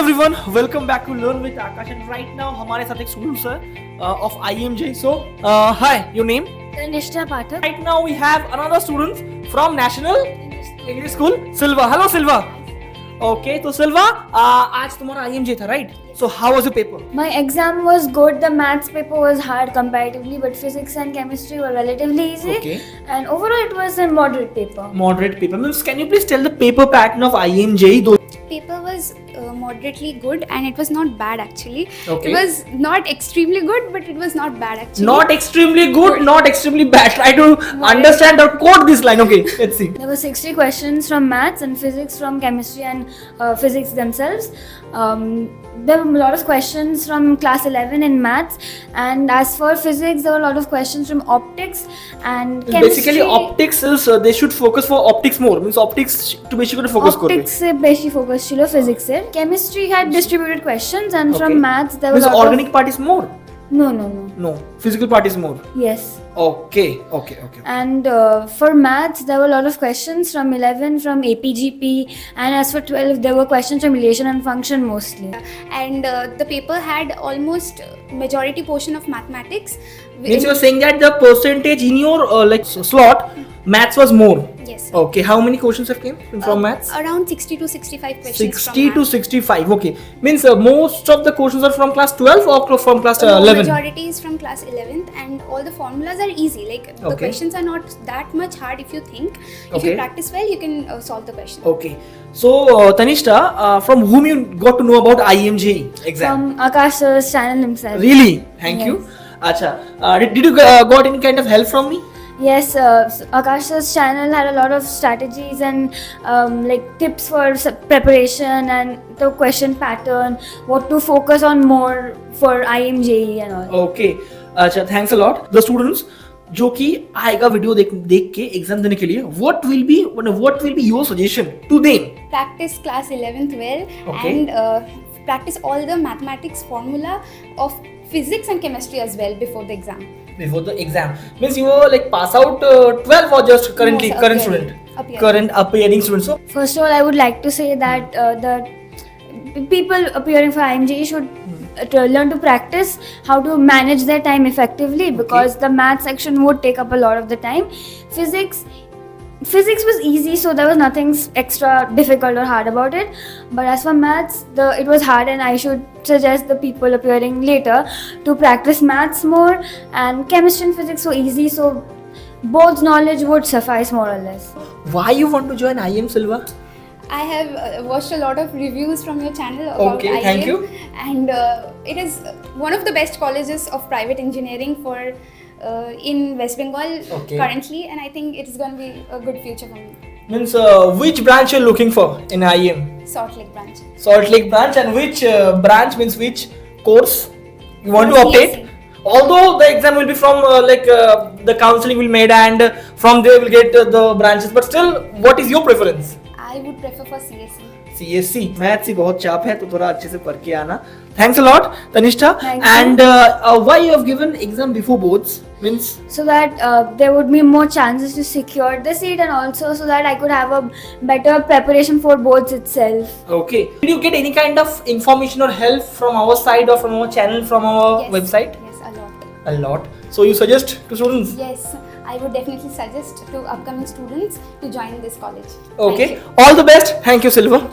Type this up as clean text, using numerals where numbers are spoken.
everyone, welcome back to Learn with Akash and right now हमारे साथ एक student है of IMJ. So hi, your name? Tanishta Pathak. Right now we have another student from National English School, Silva. Hello Silva. Okay, तो Silva, आज तुम्हारा IMJ था, right? So how was your paper? My exam was good. The maths paper was hard comparatively, but physics and chemistry were relatively easy. Okay. And overall, it was a moderate paper. Moderate paper. Means can you please tell the paper pattern of IMJ? Paper was moderately good and it was not bad actually. Okay. It was not extremely good but it was not bad actually. Not extremely good, not extremely bad. Try to understand or quote this line. Okay, let's see. There were 60 questions from maths and physics from chemistry and physics themselves. There were a lot of questions from class 11 in maths, and as for physics, there were a lot of questions from optics and chemistry. Basically, optics is they should focus for optics more. Means optics to basically focus. Optics se beshi focus chilo physics se. Chemistry had distributed questions, and Okay. from maths there was Means a lot organic part is more. No. No, physical part is more. Yes. Okay. And for maths, there were a lot of questions from 11 from APGP, and as for 12, there were questions from relation and function mostly. And the paper had almost majority portion of mathematics. Means you are saying that the percentage in your slot, maths was more. Yes. Okay, how many questions have came from maths? Around 60 to 65 questions. 60 from to maths. 65. Okay, means most of the questions are from class 12 or from class No, 11. majority is from class 11th and all the formulas are easy. Like the Okay. questions are not that much hard if you think. If Okay. you practice well, you can solve the question. Okay, so Tanishta, from whom you got to know about IMJ exam? From Akash sir's channel himself. Really? Thank Yes. you. Acha, did you got any kind of help from me? Yes, Akash sir's channel had a lot of strategies and like tips for preparation and the question pattern, what to focus on more for IMJE and all. Okay, अच्छा, thanks a lot. The students जो कि आएगा video देख के exam देने के लिए, what will be your suggestion to them? Practice class 11th well. Okay. And practice all the mathematics formula of physics and chemistry as well before the exam. Before the exam means you were like pass out 12 or just current appearing. student, Appearing. current appearing student. So First of all, I would like to say that the people appearing for IMJE should learn to practice how to manage their time effectively, because the math section would take up a lot of the time. Physics was easy, so there was nothing extra difficult or hard about it. But as for maths, it was hard, and I should suggest the people appearing later to practice maths more. And chemistry and physics were easy, so both knowledge would suffice more or less. why you want to join IM Silva? I have watched a lot of reviews from your channel about Okay, IIM, thank you. and it is one of the best colleges of private engineering for in West Bengal Okay. currently, and I think it is going to be a good future for me. Means which branch you're looking for in IM? Salt Lake branch. Salt Lake branch, and which branch means which course you want to CSE. update? Although the exam will be from the counseling will made and from there will get the branches, but still, what is your preference? I would prefer for CSE. CSC maths ही बहुत चाप है तो थोड़ा अच्छे से पढ़ के आना. Thanks a lot, Tanishta. Thank you. And why you have given exam before boards means So that there would be more chances to secure the seat, and also so that I could have a better preparation for boards itself. okay. Did you get any kind of information or help from our side or from our channel, from our Yes. website? Yes, a lot. A lot. So you suggest to students? Yes, I would definitely suggest to upcoming students to join this college. Okay. Thank you. All the best. Thank you, Silva.